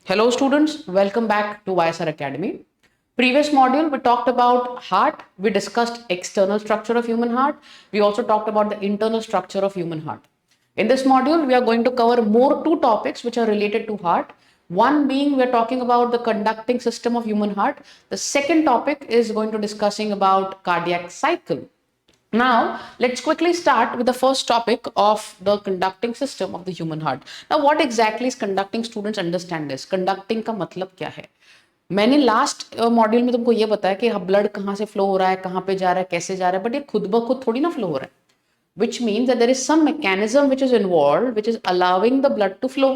Hello students, welcome back to YSR Academy. Previous module we talked about heart, we discussed external structure of human heart, we also talked about the internal structure of human heart. In this module we are going to cover more two topics which are related to heart. One being we are talking about the conducting system of human heart. The second topic is going to discussing about cardiac cycle. Now, let's quickly start with the first topic of the conducting system of the human heart. Now, what exactly is conducting? Students understand this. Conducting का मतलब क्या है? मैंने last module में तुमको ये बताया कि ब्लड कहाँ से फ्लो हो रहा है, कहाँ पे जा रहा है, कैसे जा रहा है, बट ये खुद ब खुद थोड़ी ना फ्लो हो रहा है. Which means that there is some mechanism which is involved, which is allowing the blood to flow,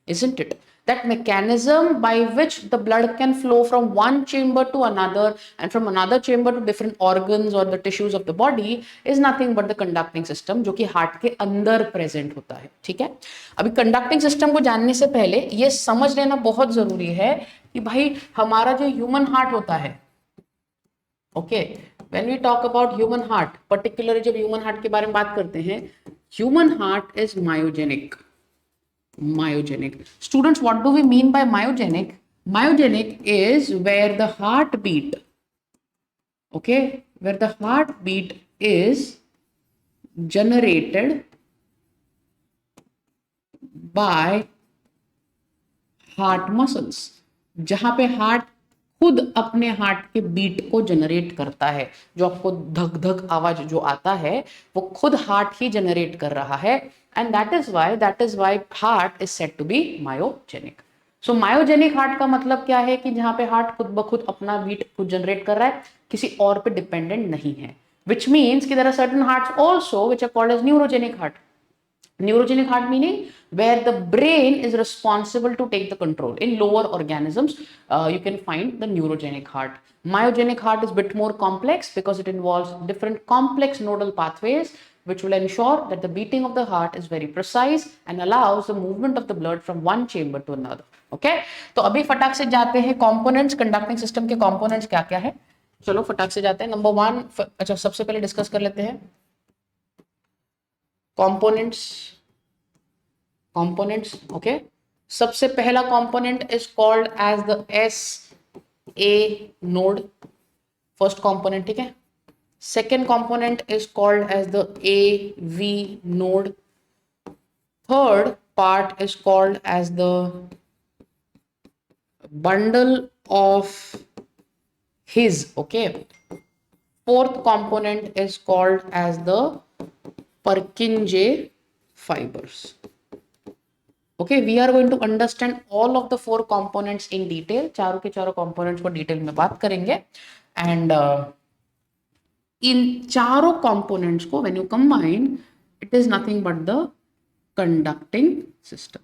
isn't it? That mechanism by which the blood can flow from one chamber to another and from another chamber to different organs or the tissues of the body is nothing but the conducting system, जो कि heart के अंदर present होता है. ठीक है, अभी conducting system को जानने से पहले ये समझ लेना बहुत जरूरी है कि भाई हमारा जो ह्यूमन हार्ट होता है, okay, when we talk about human heart, particularly जब ह्यूमन हार्ट के बारे में बात करते हैं, human heart is myogenic. Myogenic. Students, what do we mean by myogenic? Myogenic is where the heartbeat, okay, where the heartbeat is generated by heart muscles. जहां पे heart खुद अपने हार्ट के बीट को जनरेट करता है, जो आपको धक धक आवाज जो आता है वो खुद हार्ट ही जनरेट कर रहा है. And that is why heart is said to be myogenic. So myogenic heart का मतलब क्या है कि जहां पे हार्ट खुद ब खुद अपना बीट खुद जनरेट कर रहा है, किसी और पे डिपेंडेंट नहीं है. विच मीन्स कि there are certain hearts also which are called as neurogenic heart. Neurogenic heart meaning where the brain is responsible to take the control. In lower organisms, you can find the neurogenic heart. Myogenic heart is a bit more complex because it involves different complex nodal pathways which will ensure that the beating of the heart is very precise and allows the movement of the blood from one chamber to another. Okay? तो अभी फटाक से जाते हैं components, conducting system के components क्या क्या है. चलो फटाक से जाते हैं. नंबर वन, अच्छा सबसे पहले डिस्कस कर लेते हैं components. Okay, सबसे पहला component is called as the SA node, first component. ठीक है, second component is called as the AV node, third part is called as the bundle of His. Okay, fourth component is called as the Purkinje fibers. Okay, we are going to understand all of the four components in detail. चारों के चारों components को detail में बात करेंगे. And in चारों components को when you combine, it is nothing but the conducting system.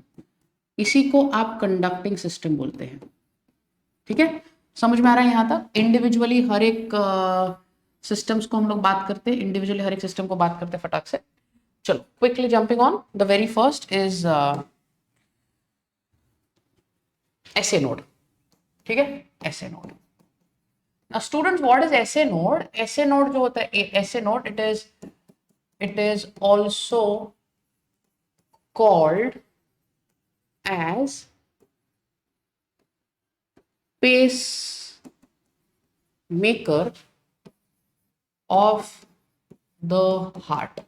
इसी को आप conducting system बोलते हैं. ठीक है, समझ में आ रहा है यहाँ तक? इंडिविजुअली हर एक सिस्टम्स को हम लोग बात करते हैं, इंडिविजुअली हर एक सिस्टम को बात करते हैं फटाक से. चलो quickly jumping on, the very first is SA node. ठीक है, SA node. Now students, what is SA node? SA node जो होता है, SA node, it is also called as pacemaker of the heart.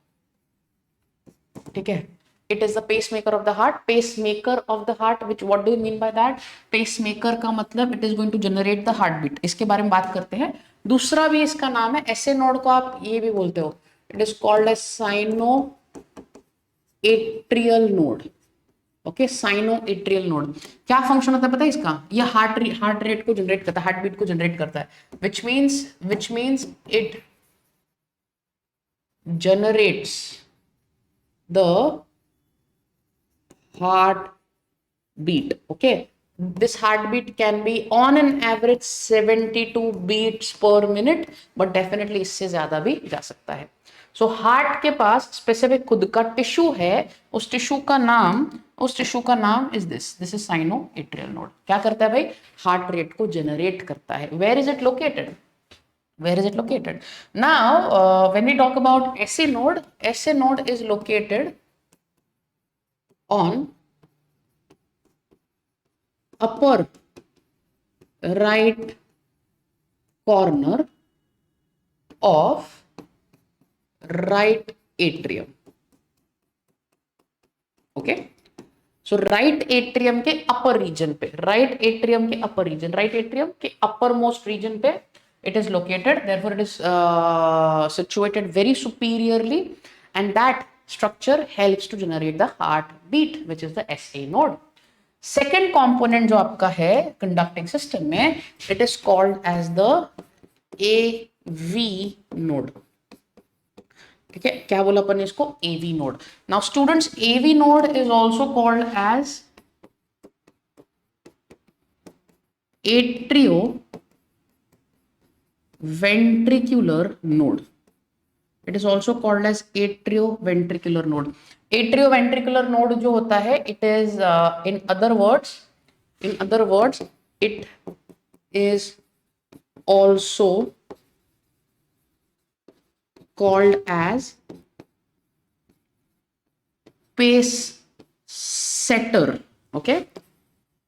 ठीक है, it is the pacemaker of the heart. Pacemaker of the heart, which what do you mean by that? Pacemaker का मतलब it is going to generate the heartbeat. इसके बारे में बात करते हैं. दूसरा भी इसका नाम है, SA node को आप ये भी बोलते हो, it is called as sinoatrial node. Okay, sinoatrial node. क्या फंक्शन होता है पता है इसका? ये हार्ट रेट को जनरेट करता है, हार्ट बीट को जनरेट करता है. Which means it generates the heart beat. Okay, this heartbeat can be on an average 72 beats per minute, but definitely इससे ज्यादा भी जा सकता है. सो हार्ट के पास स्पेसिफिक खुद का टिश्यू है, उस टिश्यू का नाम is this is sinoatrial node. क्या करता है भाई? हार्ट रेट को जनरेट करता है. Where is it located? Now when we talk about SA node is located on upper right corner of right atrium. Okay, so right atrium के अपर reason पे, right atrium के अपर रीजन, राइट एट्रियम के upper most reason पे it is located, therefore it is situated very superiorly, and that structure helps to generate the heartbeat, which is the SA node. Second component जो आपका है conducting system में, it is called as the AV node. ठीक है, क्या बोला अपन ने इसको, AV node. Now students, AV node is also called as atrioventricular node. It is also called as atrioventricular node. Atrioventricular node जो होता है, it is in other words, it is also called as pace setter, okay,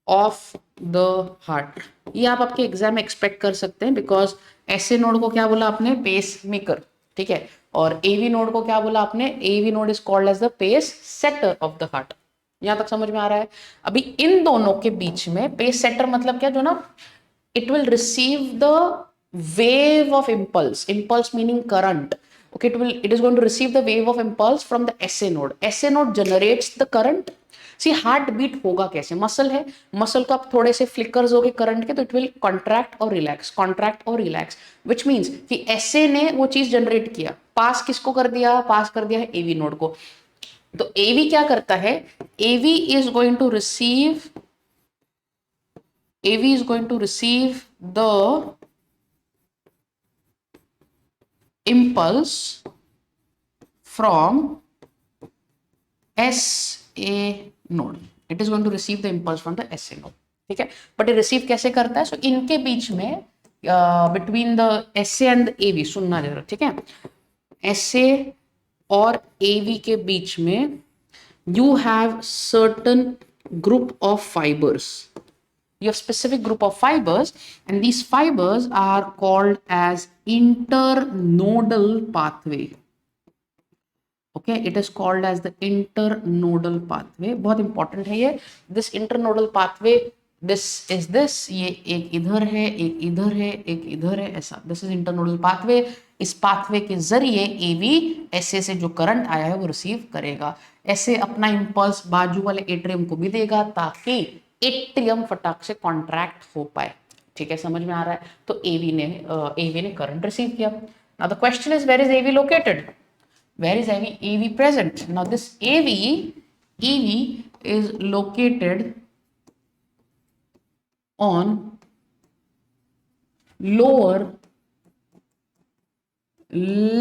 of the heart. ये आप आपके exam में expect कर सकते हैं, बिकॉज एसए नोड को क्या बोला आपने, पेस मेकर, ठीक है, और एवी नोड को क्या बोला आपने, AV node is called as the pace setter of the heart. यहां तक समझ में आ रहा है. अभी इन दोनों के बीच में पेस सेटर मतलब क्या, जो ना it will receive the wave of impulse meaning current. Okay, it is going to receive the wave of impulse from the SA node. SA node generates the current. See, heart beat होगा कैसे, muscle है, muscle को आप थोड़े से flickers हो गए current के, तो इट विल कॉन्ट्रैक्ट और रिलैक्स, विच मीन्स कि SA ने वो चीज जनरेट किया, पास किसको कर दिया, पास कर दिया है AV नोड को. तो AV क्या करता है, AV is going to receive the impulse from SA node. It is going to receive the impulse from the SA node. ठीक है, बट ये रिसीव कैसे करता है, सो इनके बीच में between the SA and AV, सुनना जरा, ठीक है, SA और AV के बीच में you have certain group of fibers. You have specific group of fibers, and these fibers are called as internodal pathway. Okay, it is called as the internodal pathway. बहुत important है ये. This internodal pathway, this is this, ये एक इधर है, एक इधर है, एक इधर है, ऐसा. This is internodal pathway. इस pathway के जरिए AV SA से जो करंट आया है वो रिसीव करेगा. SA अपना इम्पल्स बाजू वाले एट्रियम को भी देगा, ताकि एट्रियम फटाक से कॉन्ट्रैक्ट हो पाए. ठीक है, समझ में आ रहा है. तो AV ने करंट रिसीव किया. Now the question is, where is AV located, where is AV present? Now this AV is located on lower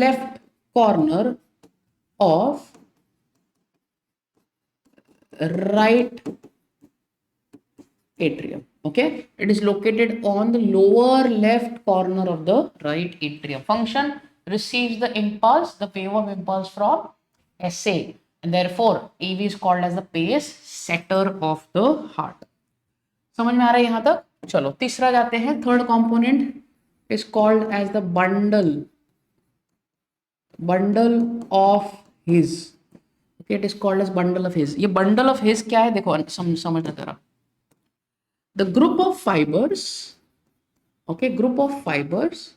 left corner of right atrium. Okay, it is located on the lower left corner of the right atrium. Function, receives the impulse, the wave of impulse from SA, and therefore AV is called as the pace setter of the heart. समझ में आ रहा है यहां तक. चलो तीसरा जाते हैं. Third component is called as the bundle of His. Okay, it is called as bundle of His. ये bundle of His क्या है, देखो समझना जरा. The group of fibers, okay, group of fibers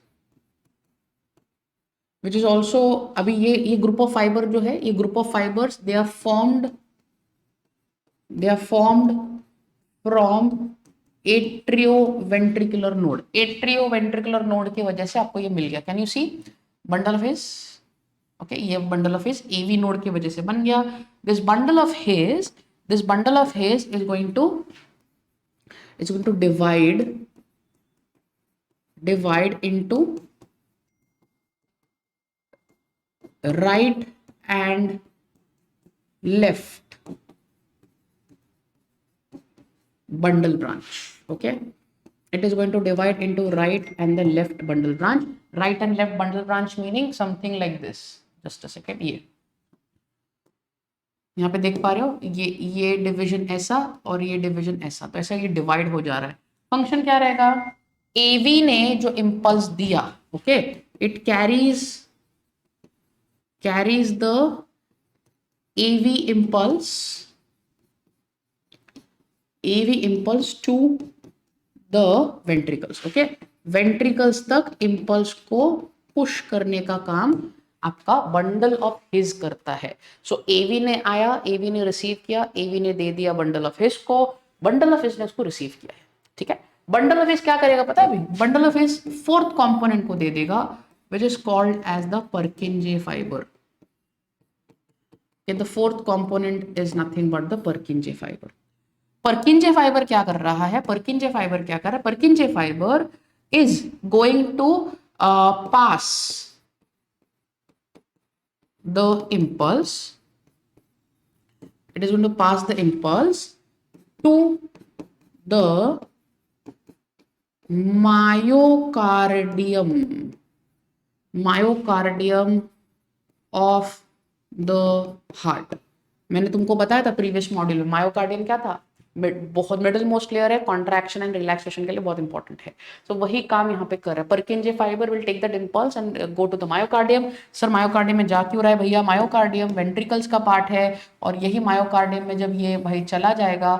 which is also, अभी ये group of fiber जो है, ये group of fibers, they are formed from atrioventricular node. atrioventricular node की वजह से आपको ये मिल गया. Can you see bundle of His? Okay, ये bundle of His AV node की वजह से बन गया. This bundle of His is going to divide into right and left bundle branch. Okay, it is going to divide into right and the left bundle branch. Right and left bundle branch meaning something like this. Just a second. ये यहाँ पे देख पा रहे हो, ये division ऐसा और ये डिवीजन ऐसा, तो ऐसा ये डिवाइड हो जा रहा है। फंक्शन क्या रहेगा, एवी ने जो इम्पल्स दिया, okay, it carries the AV impulse to the ventricles, okay. Ventricles तक इम्पल्स को पुश करने का काम आपका बंडल ऑफ हिज करता है। सो एवी ने आया, एवी ने रिसीव किया, एवी ने दे दिया बंडल ऑफ हिज को, बंडल ऑफ हिज ने उसको रिसीव किया है, ठीक है। बंडल ऑफ हिज क्या करेगा पता है अभी, bundle of His fourth component को दे देगा, which is called as the Purkinje fiber. the fourth component is nothing but the Purkinje fiber. Purkinje fiber क्या कर रहा है, Purkinje fiber क्या कर रहा है, Purkinje fiber is going to pass the impulse, it is going to pass the impulse to the myocardium of the heart. मैंने तुमको बताया था प्रीवियस मॉड्यूल में, मायोकार्डियम क्या था, बहुत मिडल मोस्ट लेयर है, कॉन्ट्रैक्शन एंड रिलैक्सेशन के लिए बहुत इंपॉर्टेंट है। तो वही काम यहाँ पे कर रहा है। Purkinje fibre will take that impulse and go to the myocardium. Sir myocardium में जा क्यों रहा है भैया, मायोकार्डियम वेंट्रिकल्स का पार्ट है, और यही मायोकार्डियम में जब ये भाई चला जाएगा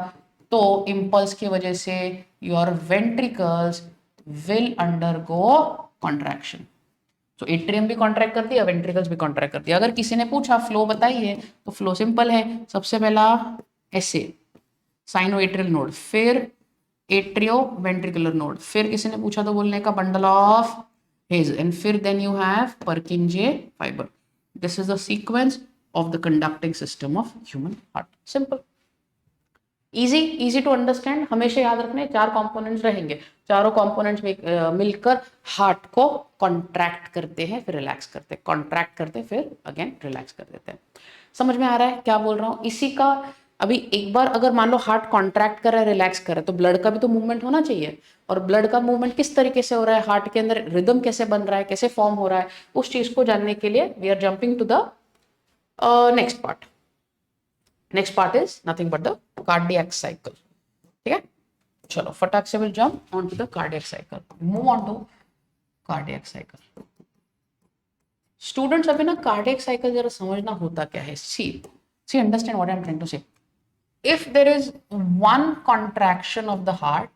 तो इम्पल्स की वजह से your ventricles will undergo contraction. तो एट्रियम भी कॉन्ट्रैक्ट कर दिया, वेंट्रिकल्स भी कॉन्ट्रैक्ट कर दिया। अगर किसी ने पूछा फ्लो बताइए, तो फ्लो सिंपल है, सबसे पहला ऐसे साइनो एट्रियल नोड, फिर एट्रियो वेंट्रिकुलर नोड, फिर किसी ने पूछा तो बोलने का बंडल ऑफ हिज, एंड फिर then you have Purkinje fibre. This is the sequence of the conducting system of human heart. Simple, easy to understand. हमेशा याद रखना, चार कंपोनेंट्स रहेंगे, चारों कंपोनेंट्स मिलकर हार्ट को कॉन्ट्रैक्ट करते हैं, फिर रिलैक्स करते हैं, कॉन्ट्रैक्ट करते हैं, फिर अगेन रिलैक्स कर देते हैं। समझ में आ रहा है क्या बोल रहा हूँ? इसी का अभी एक बार अगर मान लो हार्ट कॉन्ट्रैक्ट कर रहा है, रिलैक्स कर रहा है, तो ब्लड का भी तो मूवमेंट होना चाहिए। और ब्लड का मूवमेंट किस तरीके से हो रहा है, हार्ट के अंदर रिदम कैसे बन रहा है, कैसे फॉर्म हो रहा है, उस चीज को जानने के लिए we are jumping to the next part. Next part is nothing but the cardiac cycle. ठीक है, चलो फटाक से will jump on to the cardiac cycle, move on to cardiac cycle. Students अभी ना कार्डियक साइकिल जरा समझना होता क्या है। See understand what I am trying to say. If there is one contraction of the heart,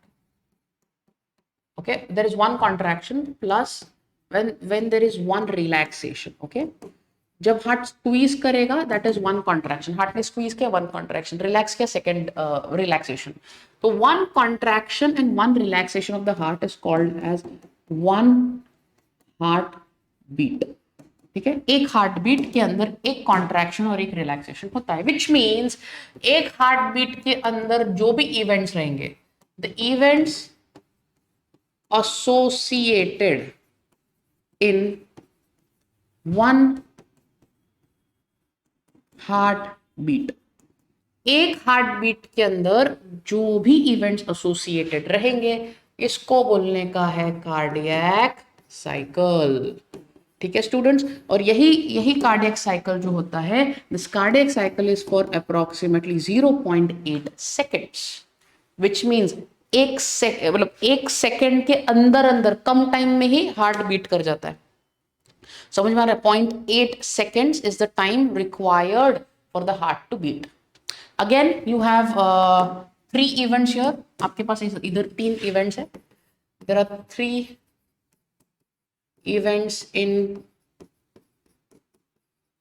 okay, there is one contraction plus when there is one relaxation, okay, जब heart squeeze करेगा that is one contraction, heart ने squeeze किया one contraction, relax किया second relaxation. तो one contraction and one relaxation of the heart is called as one heart beat. ठीक है, एक heart beat के अंदर एक कॉन्ट्रैक्शन और एक रिलैक्सेशन होता है, विच मीन्स एक हार्ट बीट के अंदर जो भी इवेंट्स रहेंगे, the events associated in one heart beat, एक हार्ट बीट के अंदर जो भी इवेंट्स एसोसिएटेड रहेंगे, इसको बोलने का है कार्डियक साइकिल। ठीक है स्टूडेंट्स, और यही कार्डियक साइकिल जो होता है, this cardiac cycle is for approximately 0.8 seconds, which means एक सेकेंड के अंदर अंदर कम टाइम में ही हार्ट बीट कर जाता है। समझ में आ रहा है? 0.8 seconds is the time required for the heart to beat. Again, you have three events here. आपके पास इधर तीन events है. There are three events in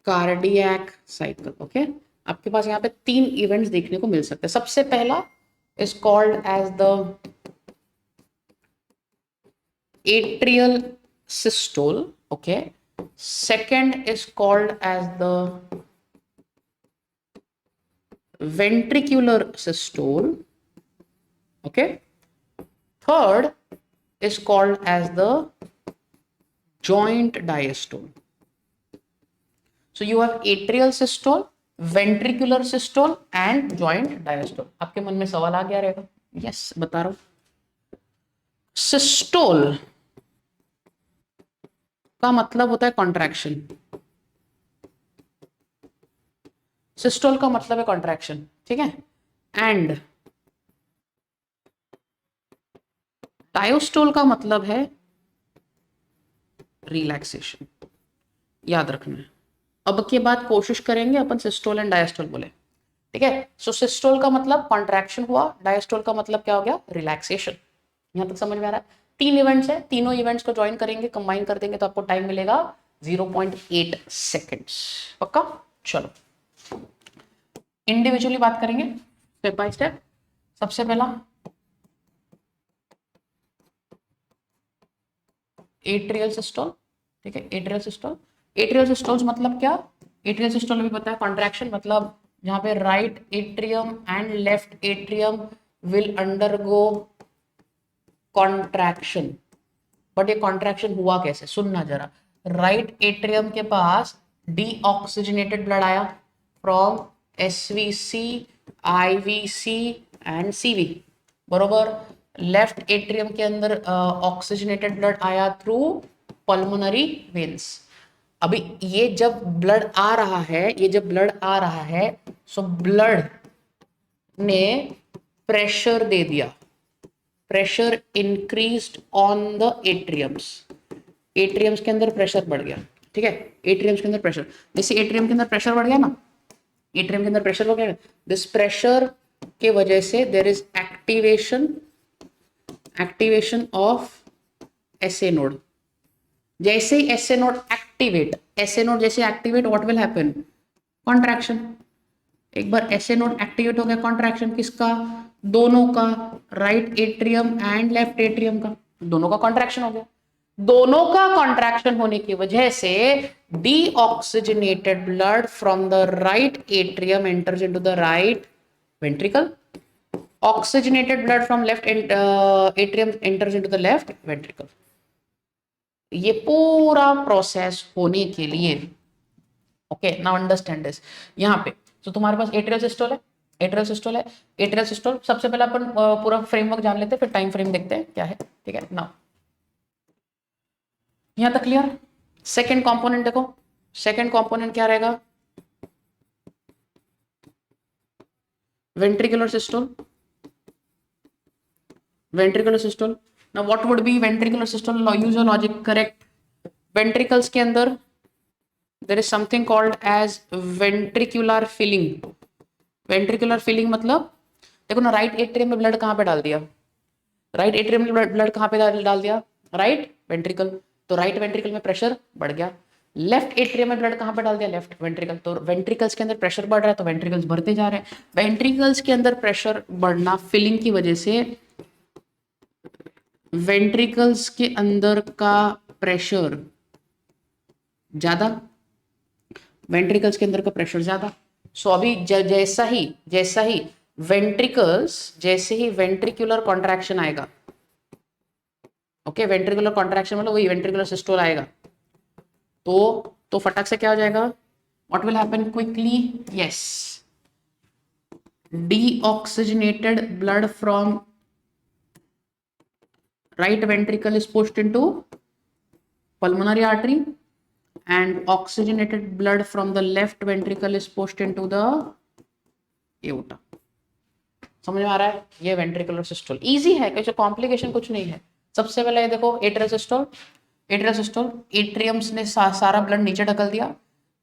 cardiac cycle. Okay? आपके पास यहाँ पे तीन events देखने को मिल सकते हैं. सबसे पहला is called as the atrial systole. Okay? Second is called as the ventricular systole. Okay. Third is called as the joint diastole. So you have atrial systole, ventricular systole and joint diastole. आपके मन में सवाल आ गया रहेगा? Yes, बता रहा हूं. Systole का मतलब होता है कॉन्ट्रैक्शन. सिस्टोल का मतलब है कॉन्ट्रैक्शन, ठीक है, एंड डायोस्टोल का मतलब है रिलैक्सेशन। याद रखना है। अब के बाद कोशिश करेंगे अपन सिस्टोल एंड डायस्टोल बोले, ठीक है। सो सिस्टोल का मतलब कॉन्ट्रैक्शन हुआ, डायस्टोल का मतलब क्या हो गया, रिलैक्सेशन। यहां तक समझ में आ रहा है। 3 इवेंट्स है, तीनों इवेंट्स को ज्वाइन करेंगे, कंबाइन कर देंगे तो आपको टाइम मिलेगा 0.8 सेकेंड्स। पक्का? चलो इंडिविजुअली बात करेंगे स्टेप बाय स्टेप। सबसे पहला एट्रियल सिस्टोल, ठीक है, एट्रियल सिस्टोल। एट्रियल सिस्टोल मतलब क्या, एट्रियल सिस्टोल भी पता है, कॉन्ट्रैक्शन मतलब जहां पे right atrium and left atrium will undergo contraction. But ये कॉन्ट्रैक्शन हुआ कैसे, सुनना जरा। राइट एट्रियम के पास डीऑक्सीजनेटेड ब्लड आया from SVC, IVC and CV, बरोबर। लेफ्ट एट्रियम के अंदर ऑक्सीजनेटेड ब्लड आया थ्रू पल्मोनरी वेन्स। अभी ये जब ब्लड आ रहा है, ये जब ब्लड आ रहा है, सो ब्लड ने प्रेशर दे दिया, pressure increased on the atriums. Atriums के अंदर प्रेशर बढ़ गया, ठीक है, एट्रियम्स के अंदर प्रेशर, जैसे एट्रियम के अंदर प्रेशर बढ़ गया ना, एट्रियम के अंदर प्रेशर बढ़ गया, दिस प्रेशर के वजह से there is activation of SA node. जैसे ही SA node activate, SA node जैसे activate, what will happen, contraction. एक बार एसए नोड एक्टिवेट हो गया, कॉन्ट्रैक्शन किसका, दोनों का, right atrium and left atrium का, दोनों का कॉन्ट्रैक्शन हो गया। दोनों का कॉन्ट्रैक्शन होने की वजह से deoxygenated blood from the right atrium enters into the right ventricle, oxygenated blood from left atrium enters into the left ventricle. ये पूरा प्रोसेस होने के लिए, ओके नाउ अंडरस्टैंड दिस। यहाँ पे तो तुम्हारे पास एट्रियल सिस्टोल है, एट्रियल सिस्टोल है, एट्रियल सिस्टोल। सबसे पहले अपन पूरा फ्रेमवर्क जान लेते हैं, फिर टाइम फ्रेम देखते हैं क्या है, ठीक है। नाउ यहाँ तक क्लियर। सेकेंड कंपोनेंट देखो, सेकेंड कंपोनेंट क्या रहेगा, ventricular systole, ventricular systole. Now what would be ventricular systole, use your logic, correct. Ventricles के अंदर there is something called as ventricular filling. Ventricular filling मतलब देखो ना, राइट एट्रियम में blood कहाँ पे डाल दिया, राइट एट्रियम में ब्लड कहाँ पे डाल दिया, राइट वेंट्रिकल, तो राइट वेंट्रिकल में प्रेशर बढ़ गया। लेफ्ट एट्रियम में ब्लड कहाँ पे डाल दिया, लेफ्ट वेंट्रिकल, तो वेंट्रिकल्स के अंदर प्रेशर बढ़ रहा है, तो वेंट्रिकल्स बढ़ते जा रहे हैं। वेंट्रिकल्स के अंदर प्रेशर बढ़ना फिलिंग की वजह से, वेंट्रिकल्स के अंदर का प्रेशर ज्यादा, वेंट्रिकल्स के अंदर का प्रेशर ज्यादा। सो अभी जैसा ही वेंट्रिकल्स, जैसे ही वेंट्रिकुलर कॉन्ट्रैक्शन आएगा, ओके, वेंट्रिकुलर कॉन्ट्रैक्शन मतलब वही वेंट्रिकुलर सिस्टोल आएगा, तो फटक से क्या हो जाएगा, what will happen quickly, yes, deoxygenated blood from right ventricle is pushed into pulmonary artery and oxygenated blood from the left ventricle is pushed into the aorta। समझ में आ रहा है, ये वेंट्रिकुलर सिस्टोल इजी है, कुछ कॉम्प्लिकेशन कुछ नहीं है। सबसे पहले ये देखो atrial systole, atrial systole, atriums ने सारा ब्लड नीचे ढकल दिया,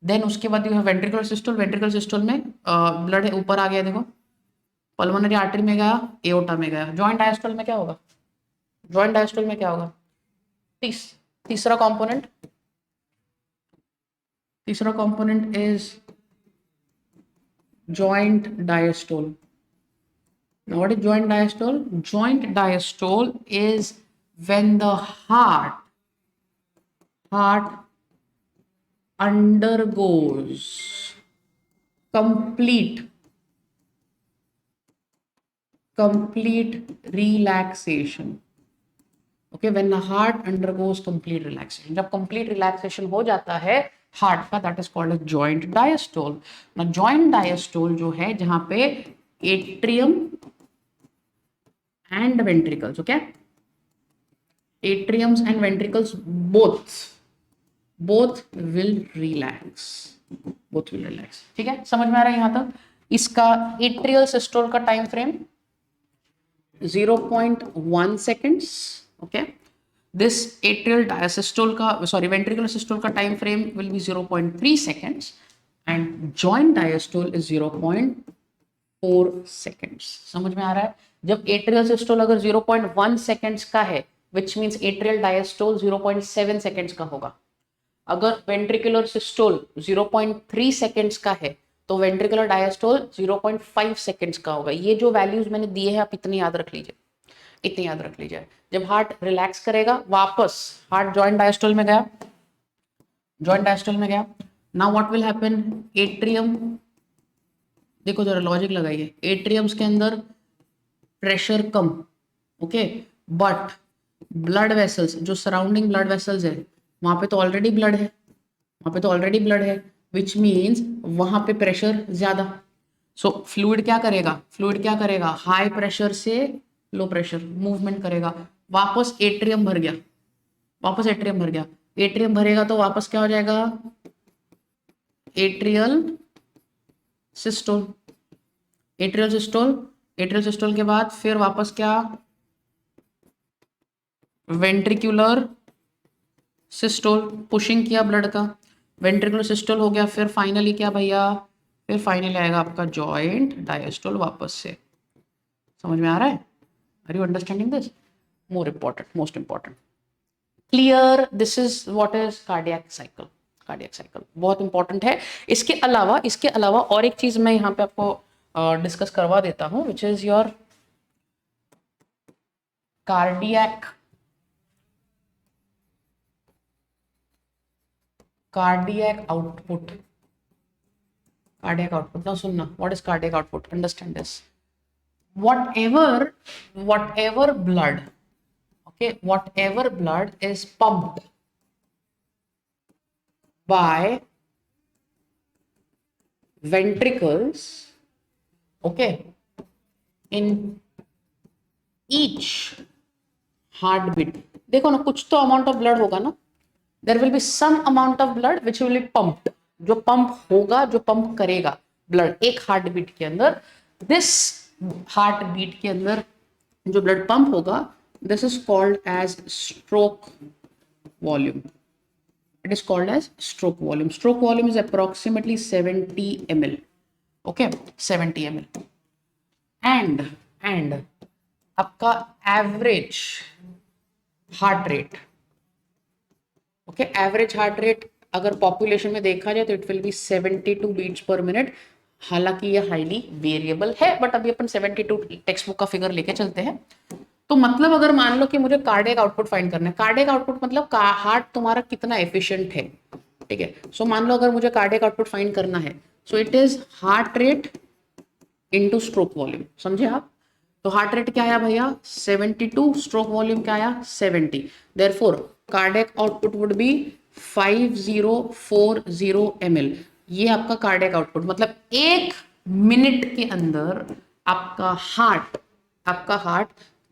देन उसके बाद वेंट्रिकुलर सिस्टोल, वेंट्रिकुलर सिस्टोल में ब्लड ऊपर आ गया, देखो पल्मोनरी आर्टरी में गया, एओर्टा में गया। जॉइंट डायस्टोल में क्या होगा, जॉइंट डायस्टोल में क्या होगा, तीसरा कंपोनेंट, तीसरा component is joint diastole. Now what is joint diastole? Joint diastole is when the heart undergoes complete relaxation। Okay, when the heart undergoes complete relaxation, जब complete relaxation हो जाता है हार्ट का, that is called a joint diastole। Now joint diastole जो है जहां पे atrium and ventricles, okay, atriums and ventricles both will relax, both will relax. ठीक है, समझ में आ रहा है यहाँ तक? इसका एट्रियल सिस्टोल का time frame 0.1 seconds. Okay, this atrial diastole का ventricular systole का time frame will be 0.3 seconds and joint diastole is 0.4 seconds. समझ में आ रहा है? जब atrial systole अगर 0.1 seconds का है which means atrial diastole 0.7 seconds का होगा. अगर ventricular systole 0.3 seconds का है तो वेंट्रिकुलर डायस्टोल 0.5 सेकेंड्स का होगा. ये जो वैल्यूज मैंने दिए हैं आप इतने याद रख लीजिए, इतने याद रख लीजिए. जब हार्ट रिलैक्स करेगा वापस हार्ट जॉइंट डायस्टोल में गया, जॉइंट डायस्टोल में गया. Now what will happen? Atrium, देखो जरा लॉजिक लगाइए, एट्रियम्स के अंदर pressure come, okay, but blood vessels जो सराउंडिंग ब्लड वेसल्स है वहां पे तो ऑलरेडी ब्लड है, वहां पे तो ऑलरेडी ब्लड है, विच मीन्स वहां पे प्रेशर ज्यादा. सो फ्लूइड क्या करेगा? फ्लूइड क्या करेगा? हाई प्रेशर से लो प्रेशर मूवमेंट करेगा. वापस एट्रियम भर गया, वापस एट्रियम भर गया. एट्रियम भरेगा तो वापस क्या हो जाएगा? Atrial systole. Atrial systole, atrial systole के बाद फिर वापस क्या? वेंट्रिकुलर सिस्टोल, पुशिंग किया ब्लड का, वेंट्रिकुलर सिस्टोल हो गया. फिर फाइनली क्या भैया? फिर फाइनली आएगा आपका जॉइंट डायस्टोल वापस से. समझ में आ रहा है? Are you understanding this? More important, most important. Clear? This is what is cardiac cycle. Cardiac cycle बहुत इंपॉर्टेंट है. इसके अलावा और एक चीज मैं यहाँ पे आपको डिस्कस करवा देता हूँ विच is your cardiac output. Cardiac output. Now सुनना, what is cardiac output? Understand this. Whatever blood, okay, whatever blood is pumped by ventricles, okay, in each heartbeat. देखो ना, कुछ तो अमाउंट ऑफ ब्लड होगा ना. There will be some amount of blood which will be pumped. जो pump होगा, जो pump करेगा ब्लड एक हार्ट बीट के अंदर. दिस हार्ट बीट के अंदर जो ब्लड पंप होगा, this is called as stroke volume. It is called as stroke volume. Stroke volume is approximately 70 ml. Okay, 70 ml. And आपका average heart rate, okay, average heart rate अगर population में देखा जाए तो it will be 72 beats per minute. हालांकि ये highly variable है, but अभी अपन 72 टेक्स्ट बुक का फिगर लेके चलते हैं. तो मतलब अगर मान लो कि मुझे कार्डियक आउटपुट फाइंड करना है, कार्डियक आउटपुट मतलब हार्ट तुम्हारा कितना एफिशिएंट है, ठीक है. सो मान लो अगर मुझे कार्डियक आउटपुट फाइंड करना है, so it is heart rate into stroke volume. समझे आप? तो हार्ट रेट क्या आया भैया? 72. स्ट्रोक वॉल्यूम क्या आया? 70. Therefore cardiac output would be 5040 ml. ये आपका कार्डियक आउटपुट, मतलब एक मिनट के अंदर आपका हार्ट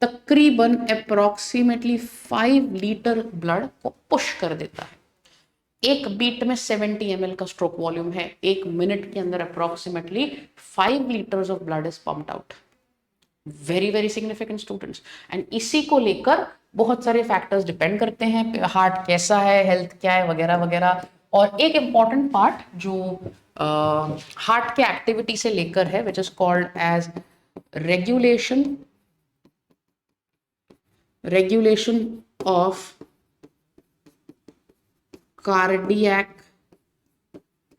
तकरीबन अप्रोक्सीमेटली 5 लीटर ब्लड को पुश कर देता है. एक बीट में 70 ml का स्ट्रोक वॉल्यूम है, एक मिनट के अंदर approximately 5 litres of blood is pumped out. Very very significant students. And इसी को लेकर बहुत सारे फैक्टर्स डिपेंड करते हैं, हार्ट कैसा है, हेल्थ क्या है, वगैरह वगैरह. और एक इंपॉर्टेंट पार्ट जो हार्ट के एक्टिविटी से लेकर है which is called as regulation of cardiac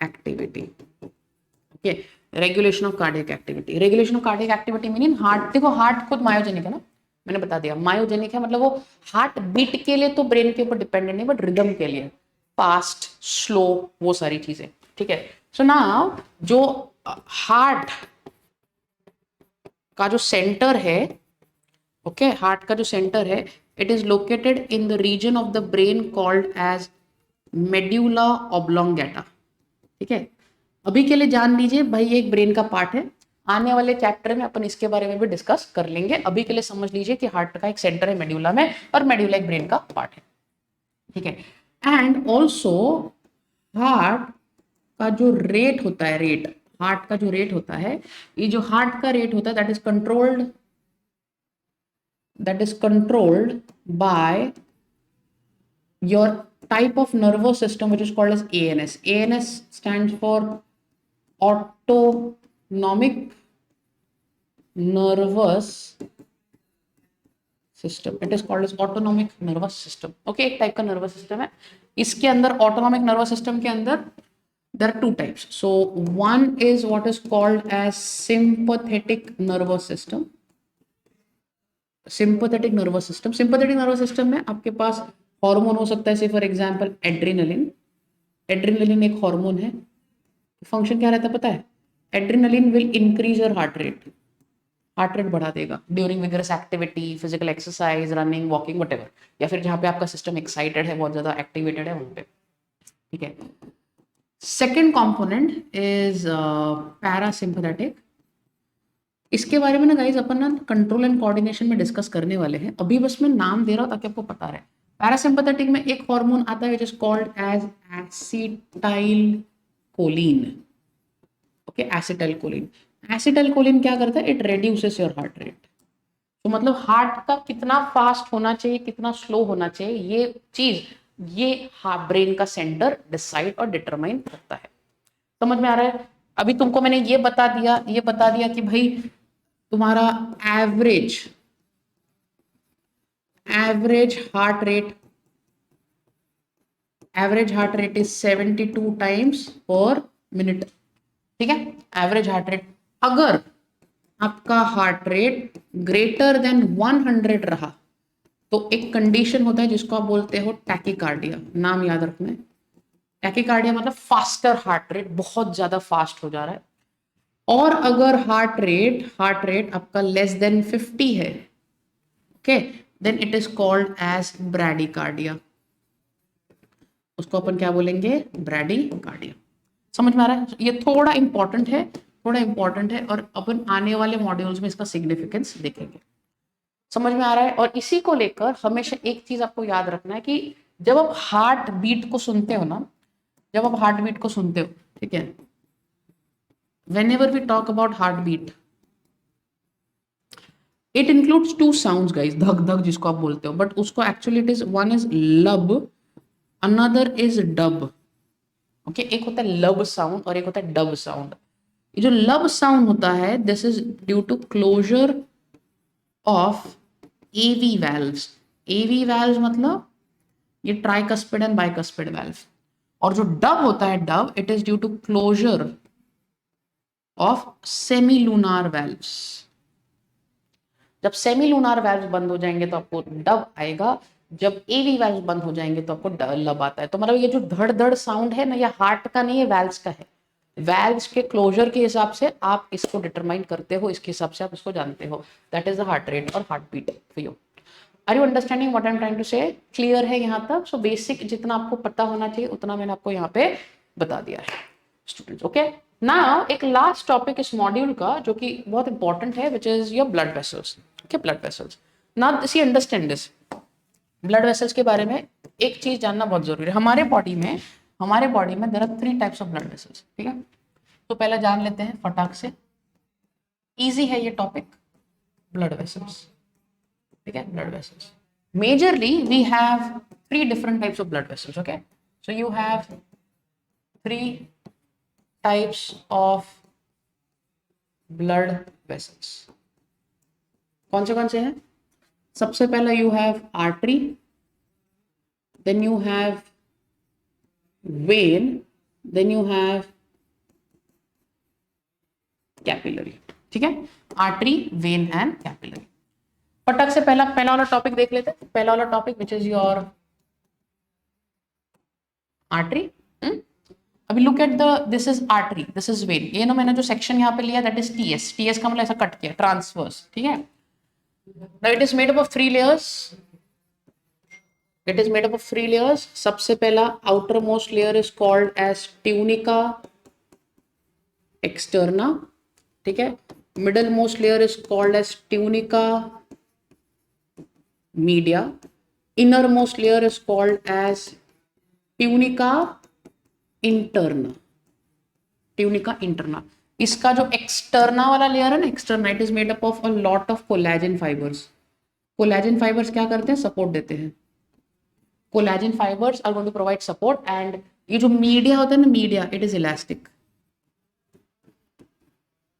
activity. Okay, regulation of cardiac activity. Regulation of cardiac activity meaning heart, देखो हार्ट खुद मायोजेनिक है ना, मैंने बता दिया मायोजेनिक है, मतलब वो हार्ट बीट के लिए तो ब्रेन के ऊपर डिपेंडेंट नहीं, बट रिदम के लिए फास्ट स्लो वो सारी चीजें, ठीक है. सो नाउ जो हार्ट का जो सेंटर है, ओके, हार्ट का जो सेंटर है, it is located in the region of the brain called as medulla oblongata. ठीक है, अभी के लिए जान लीजिए भाई ये एक ब्रेन का पार्ट है. आने वाले चैप्टर में अपन इसके बारे में भी डिस्कस कर लेंगे. अभी के लिए समझ लीजिए कि हार्ट का एक सेंटर है मेड्यूला में, और मेड्यूला एक ब्रेन का पार्ट है. ठीक है, एंड ऑल्सो हार्ट का जो रेट होता है, रेट हार्ट का जो रेट होता है, ये जो हार्ट का रेट होता है that is controlled by your type of nervous system which is called as ANS. ANS stands for autonomic nervous system. It is called as autonomic nervous system. Okay, एक type का nervous system है. इसके अंदर autonomic nervous system के अंदर there are two types. So one is what is called as sympathetic nervous system. Sympathetic nervous system, sympathetic nervous system में आपके पास hormone हो सकता है, से फॉर एग्जांपल एड्रेनलिन. एड्रेनलिन एक हार्मोन है. फंक्शन क्या रहता है पता है? Adrenaline will increase your heart rate बढ़ा देगा during vigorous activity, physical exercise, running, walking, whatever, या फिर जहाँ पे आपका सिस्टम एक्साइटेड है, बहुत ज्यादा एक्टिवेटेड है वहाँ पे. ठीक है. Second component is parasympathetic. इसके बारे में ना गाइज अपन ना कंट्रोल एंड कोऑर्डिनेशन में डिस्कस करने वाले हैं. अभी बस मैं नाम दे रहा हूँ ताकि आपको पता रहे. पैरासिम्पैथेटिक में एक हार्मोन आता है which is called as acetylcholine. Okay, acetylcholine. Acetylcholine क्या करता है? It reduces your heart rate. तो मतलब हार्ट का कितना फास्ट होना चाहिए, कितना स्लो होना चाहिए, ये चीज ये ब्रेन का सेंटर डिसाइड और डिटरमाइन करता है. समझ में आ रहा है? अभी तुमको मैंने ये बता दिया कि भाई तुम्हारा average heart rate is 72 times पर मिनट. ठीक है, एवरेज हार्ट रेट. अगर आपका हार्ट रेट ग्रेटर देन 100 रहा तो एक कंडीशन होता है जिसको आप बोलते हो टैकीकार्डिया. नाम याद रखना है. टैकीकार्डिया मतलब फास्टर हार्ट रेट, बहुत ज्यादा फास्ट हो जा रहा है. और अगर हार्ट रेट आपका लेस देन 50 है, okay, then it is called as bradycardia. उसको अपन क्या बोलेंगे? ब्रैडीकार्डिया. समझ में आ रहा है? ये थोड़ा इंपॉर्टेंट है और अपन आने वाले मॉड्यूल्स में इसका सिग्निफिकेंस देखेंगे. समझ में आ रहा है? और इसी को लेकर हमेशा एक चीज आपको याद रखना है कि जब आप हार्ट बीट को सुनते हो, ठीक है, whenever we talk about heartbeat, it includes two sounds guys. धक धक जिसको आप बोलते हो, बट उसको actually it is one is लब, another is डब. ओके, एक होता है लब साउंड और एक होता है डब साउंड. ये जो लब साउंड होता है, this is due to closure of AV valves. AV valves मतलब ये ट्राइकस्पिड एंड बाइकस्पिड वाल्व. और जो डब होता है, dub, it is due to closure of semilunar valves. जब सेमीलूनार वाल्व्स बंद हो जाएंगे तो आपको डब आएगा. जब एवी वाल्व्स बंद हो जाएंगे तो आपको लब आता है. तो मतलब ये जो धड़ धड़ साउंड है ना, ये हार्ट का नहीं है, वाल्व्स का है. वाल्व्स के क्लोजर के हिसाब से आप इसको डिटरमाइन करते हो, इसके हिसाब से आप इसको जानते हो. That is the heart rate और heartbeat for you. Are you understanding what I am trying to say? Clear है यहाँ तक? सो बेसिक जितना आपको पता होना चाहिए उतना मैंने आपको यहाँ पे बता दिया है स्टूडेंट्स. ओके, नाउ एक लास्ट टॉपिक इस मॉड्यूल का जो कि बहुत इंपॉर्टेंट है, which is your blood vessels. Okay, blood vessels. Now see understand this. Blood vessels के बारे में एक चीज जानना बहुत जरूरी है. हमारे बॉडी में there are 3 types of blood vessels. ठीक है, तो पहले जान लेते हैं फटाक से. इजी है ये टॉपिक, ब्लड वेसल्स. ठीक है, blood vessels. Majorly, we have 3 different types of blood vessels. Okay, so you have 3 types of blood vessels. कौन से हैं? सबसे पहला you have artery, then you have vein, then you have capillary. ठीक है, artery, vein and capillary. फटक से पहला वाला टॉपिक देख लेते हैं. पहला वाला topic which is your artery. अभी look at this is artery, this is vein. ये ना मैंने जो सेक्शन यहाँ पे लिया दैट इज टीएस का मतलब ऐसा कट किया, ट्रांसवर्स. ठीक है, now it is made up of 3 layers. सबसे पहला outer most layer is called as tunica externa. ठीक है, middle most layer is called as tunica media. Innermost layer is called as tunica interna. Tunica interna. इसका जो externa वाला layer है ना, externa, it is made up of a lot of collagen fibres. Collagen fibres क्या करते हैं? Support देते हैं। Collagen fibres are going to provide support, and ये जो मीडिया होता है ना, media, it is elastic.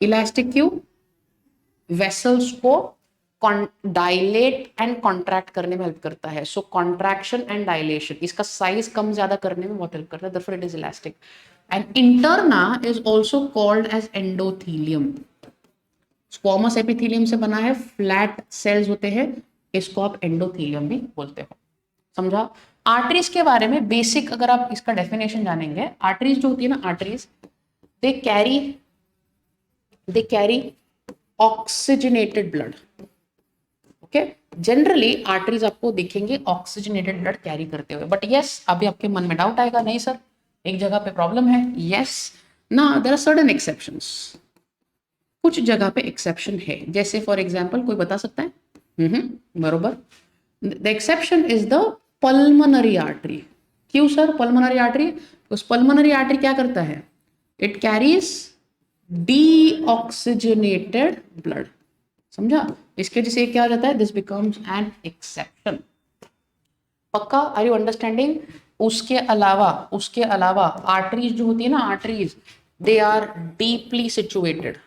Elastic क्यों? वेसल्स को डायलेट एंड कॉन्ट्रैक्ट करने में हेल्प करता है। सो कॉन्ट्रैक्शन एंड डायलेशन, इसका साइज कम ज्यादा करने में बहुत हेल्प करता है, therefore it is elastic. And interna is also called as endothelium. Squamous epithelium से बना है, फ्लैट सेल्स होते हैं, इसको आप एंडोथेलियम भी बोलते हो। समझा? आर्टरीज के बारे में बेसिक अगर आप इसका डेफिनेशन जानेंगे, आर्टरीज जो होती है ना, arteries they carry oxygenated blood. Okay, generally arteries आपको दिखेंगे ऑक्सीजनेटेड ब्लड कैरी करते हुए, बट यस, अभी आपके मन में डाउट आएगा, नहीं सर एक जगह पे प्रॉब्लम है। यस ना, देयर आर सर्टेन एक्सेप्शंस, कुछ जगह पे एक्सेप्शन है, जैसे फॉर एग्जांपल कोई बता सकता है? बरोबर, the exception is the pulmonary artery. क्यों सर पल्मोनरी आर्टरी? उस पल्मोनरी आर्टरी क्या करता है? It carries deoxygenated blood. समझा? इसके वजह से क्या हो जाता है? This becomes an exception. पक्का? Are you understanding? उसके अलावा आर्टरीज जो होती है ना, arteries they are deeply situated.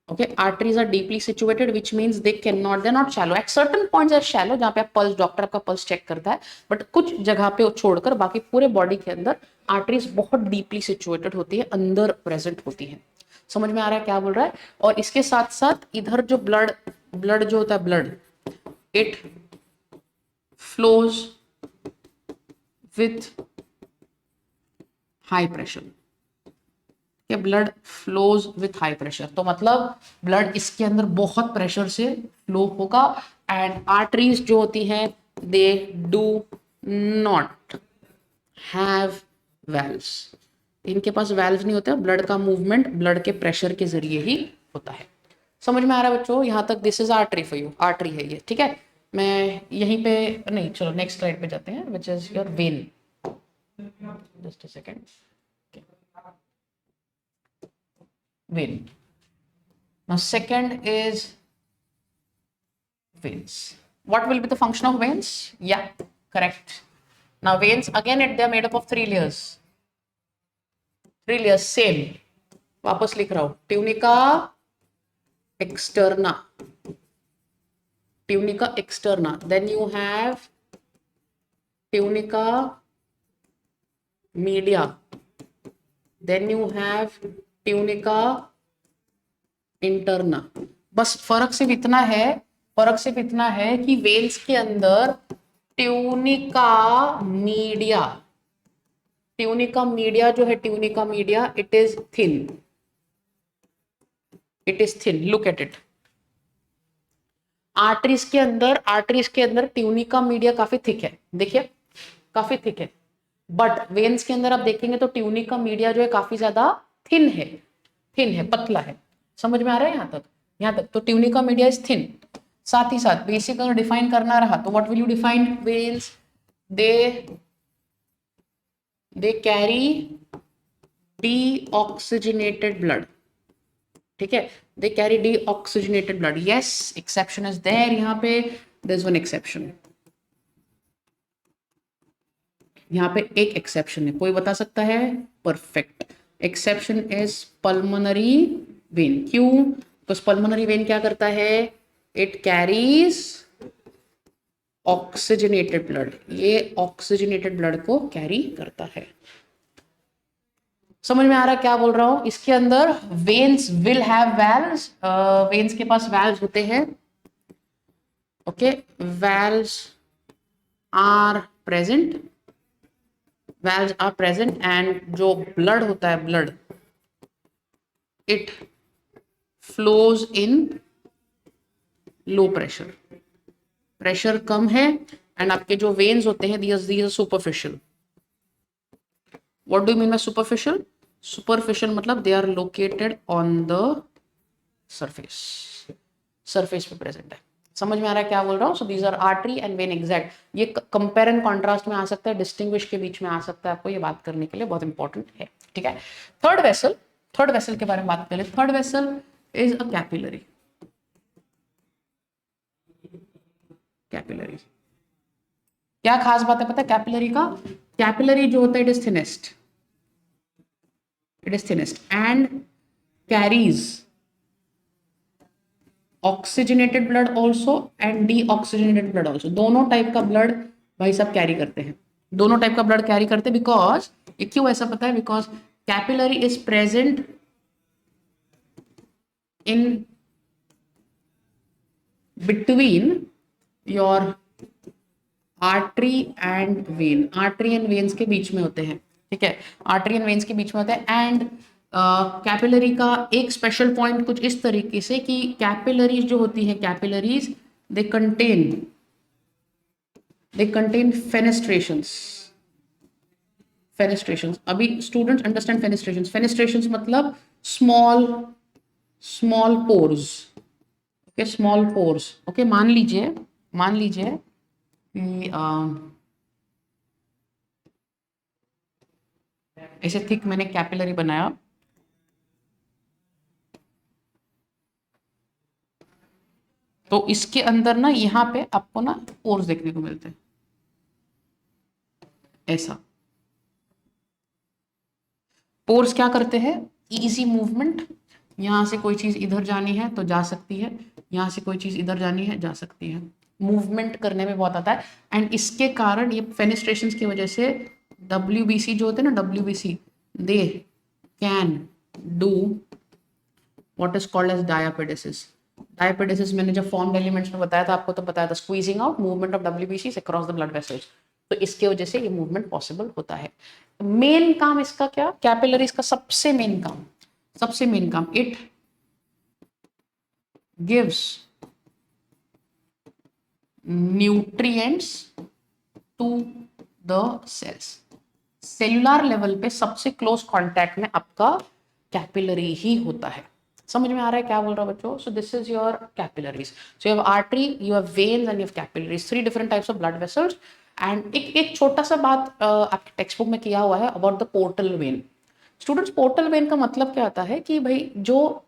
Okay, arteries are deeply situated, which means they're not shallow. At certain points are shallow, जहाँ पे आप पल्स, डॉक्टर आपका पल्स चेक करता है, बट कुछ जगह पे छोड़कर बाकी पूरे बॉडी के अंदर आर्टरीज बहुत डीपली सिचुएटेड होती है, अंदर प्रेजेंट होती है। समझ में आ रहा है क्या बोल रहा है? और इसके साथ साथ इधर जो ब्लड जो होता है, blood it flows with high pressure. कि blood flows with high pressure, तो मतलब ब्लड इसके अंदर बहुत प्रेशर से फ्लो होगा। एंड आर्टरीज जो होती हैं, they do not have valves. इनके पास वेल्व्स नहीं होते, ब्लड का मूवमेंट ब्लड के प्रेशर के जरिए ही होता है। समझ में आ रहा है बच्चों? यहाँ तक this is artery for you, artery है ये, ठीक है। मैं यहीं पे नहीं, चलो नेक्स्ट स्लाइड पे जाते हैं, विच is your when. Just a second. Vein. Now second is veins. What will be the function of veins? Yeah, correct. Now veins again, they are made up of 3 layers. 3 layers same. वापस लिख रहा हूं, tunica externa, tunica externa, then you have tunica media, then you have tunica interna. बस फर्क सिर्फ इतना है कि वेन्स के अंदर ट्यूनिका मीडिया जो है, tunica media, it is thin, look at it. Arteries के अंदर ट्यूनिका मीडिया काफी थिक है, देखिए काफी थिक है, बट वेन्स के अंदर आप देखेंगे तो ट्यूनिका मीडिया जो है काफी ज्यादा थिन है, पतला है। समझ में आ रहा है यहाँ तक? तो ट्यूनिका मीडिया इज थिन। साथ ही साथ बेसिक अगर डिफाइन करना रहा तो what will you define? Veins they carry deoxygenated blood, ठीक है, they carry deoxygenated blood. Yes, exception is there, यहाँ पे देयर इज वन एक्सेप्शन, यहाँ पे एक एक्सेप्शन है, कोई बता सकता है? Perfect, exception is pulmonary vein. क्यों? तो पल्मोनरी वेन क्या करता है? इट कैरीज ऑक्सीजनेटेड ब्लड, ये ऑक्सीजनेटेड ब्लड को कैरी करता है। समझ में आ रहा है क्या बोल रहा हूं? इसके अंदर veins will have valves, veins के पास वेल्व्स होते हैं। Okay, valves are present, and जो ब्लड होता है, blood it flows in low pressure, pressure कम है, एंड आपके जो वेन्स होते हैं, these superficial. What do you mean by superficial? Superficial मतलब they are located on the surface पे प्रेजेंट है। समझ में आ रहा है क्या बोल रहा हूँ? So these are artery and vein exact. ये कंपेयर एंड कॉन्ट्रास्ट में आ सकता है, डिस्टिंग्विश के बीच में आ सकता है, आपको ये बात करने के लिए बहुत इंपॉर्टेंट है। ठीक है। थर्ड वेसल के बारे में बात करें। Third vessel is a capillary. Capillary क्या खास बात है पता है कैपिलरी का? कैपिलरी जो होता है it is thinnest and carries oxygenated blood also and deoxygenated blood also. दोनों टाइप का ब्लड भाई सब कैरी करते हैं, दोनों टाइप का ब्लड कैरी करते हैं। बिकॉज ये क्यों ऐसा पता है? Because capillary is present in between your artery and when. Artery and veins के बीच में होते हैं, ठीक है, आर्टरी एंड वेन्स के बीच में होते हैं। एंड कैपिलरी का एक स्पेशल पॉइंट कुछ इस तरीके से कि कैपिलरीज जो होती है, capillaries they contain fenestrations. Fenestrations, अभी स्टूडेंट्स अंडरस्टैंड फेनेस्ट्रेशंस। फेनेस्ट्रेशंस मतलब small pores, okay, small pores. Okay, मान लीजिए कि ऐसे थिक मैंने कैपिलरी बनाया, तो इसके अंदर ना यहाँ पे आपको ना पोर्स देखने को मिलते हैं ऐसा। पोर्स क्या करते हैं? इजी मूवमेंट, यहाँ से कोई चीज इधर जानी है तो जा सकती है, यहाँ से कोई चीज इधर जानी है जा सकती है, मूवमेंट करने में बहुत आता है। एंड इसके कारण ये फेनेस्ट्रेशंस की वजह से WBC जो होते हैं ना, WBC they can do what is called as diapedesis. Diapedesis मैंने जब फॉर्म्ड एलिमेंट्स में बताया था आपको, तो बताया था squeezing out movement of WBC across the blood vessels. तो इसके वजह से ये मूवमेंट पॉसिबल होता है। मेन काम इसका क्या? कैपिलरीज का सबसे मेन काम, it gives nutrients to the cells. Cellular level पे सबसे क्लोज कांटेक्ट में आपका कैपिलरी ही होता है। समझ में आ रहा है क्या बोल रहा हूं बच्चों? So this is your capillaries. So you have artery, you have veins and you have capillaries, 3 different types of blood vessels. And एक छोटा सा बात आपके टेक्स्ट बुक में किया हुआ है about the portal vein. Students, portal vein का मतलब क्या होता है कि भाई जो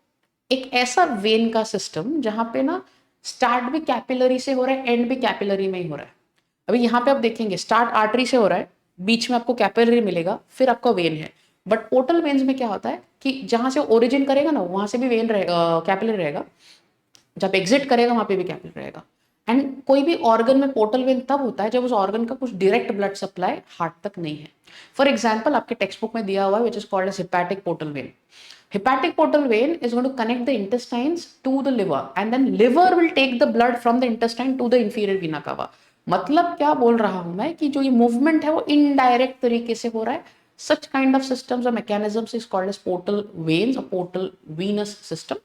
एक ऐसा वेन का सिस्टम जहां पे ना स्टार्ट भी कैपिलरी से हो रहा है, एंड भी कैपिलरी में ही हो रहा है। अभी यहाँ पे आप देखेंगे स्टार्ट आर्टरी से हो रहा है, बीच में आपको कैपिलरी मिलेगा, फिर आपका वेन है। बट पोर्टल वेन्स में क्या होता है कि जहां से ओरिजिन करेगा ना वहां से भी वेन रहेगा, कैपिलरी रहेगा, जब एग्जिट करेगा वहां पे भी कैपिलरी रहेगा। एंड कोई भी ऑर्गन में पोर्टल वेन तब होता है जब उस ऑर्गन का कुछ डायरेक्ट ब्लड सप्लाई हार्ट तक नहीं है। फॉर एग्जाम्पल आपके टेक्स्ट बुक में दिया हुआ है which is called as hepatic portal vein. Hepatic portal vein is going to connect the intestines to the liver and then liver will take the blood from the intestine to the inferior vena cava। मतलब क्या बोल रहा हूं मैं कि जो ये movement है वो इनडायरेक्ट तरीके से हो रहा है। Such kind of systems or mechanisms is called as portal veins or portal venous system,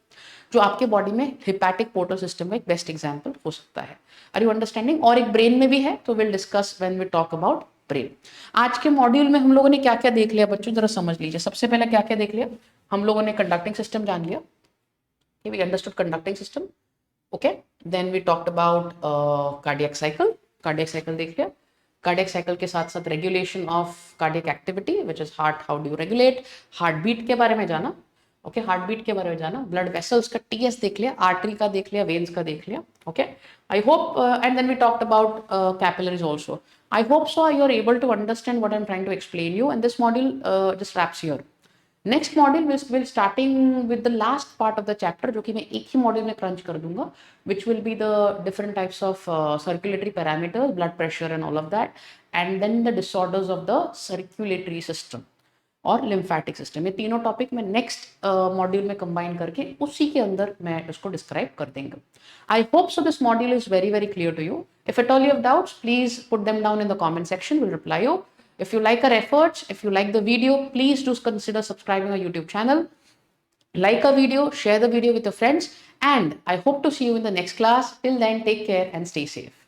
जो आपके बॉडी में हेपेटिक पोर्टल सिस्टम का एक बेस्ट एग्जांपल हो सकता है। Are you understanding? और एक ब्रेन में भी है, तो will discuss when we talk about brain. आज के मॉड्यूल में हम लोगों ने क्या क्या देख लिया बच्चों, जरा समझ लीजिए। सबसे पहले क्या क्या देख लिया हम लोगों ने? कंडक्टिंग सिस्टम जान लिया, we understood conducting system, okay. Then we talked about cardiac cycle देख लिया। कार्डियक साइकिल के साथ साथ regulation of cardiac activity which is heart, how do you regulate, heart beat के बारे में जाना, ओके, हार्ट बीट के बारे में जाना। ब्लड वेसल्स का TS देख लिया, आर्टरी का देख लिया, वेन्स का देख लिया, okay. I hope and then we talked about capillaries also. I hope so you are able to understand what I'm trying to explain you, and this module just wraps here. Next module will starting with the last part of the chapter, जो कि मैं एक ही module में crunch कर दूंगा, which will be the different types of circulatory parameters, blood pressure and all of that, and then the disorders of the circulatory system और lymphatic system. ये तीनों टॉपिक में नेक्स्ट मॉड्यूल में कंबाइन करके उसी के अंदर मैं इसको डिस्क्राइब कर देंगे। I hope so this module is very very clear to you. If at all you have doubts please put them down in the comment section, will reply you. If you like our efforts, if you like the video, please do consider subscribing our YouTube channel. Like our video, share the video with your friends, and I hope to see you in the next class. Till then, take care and stay safe.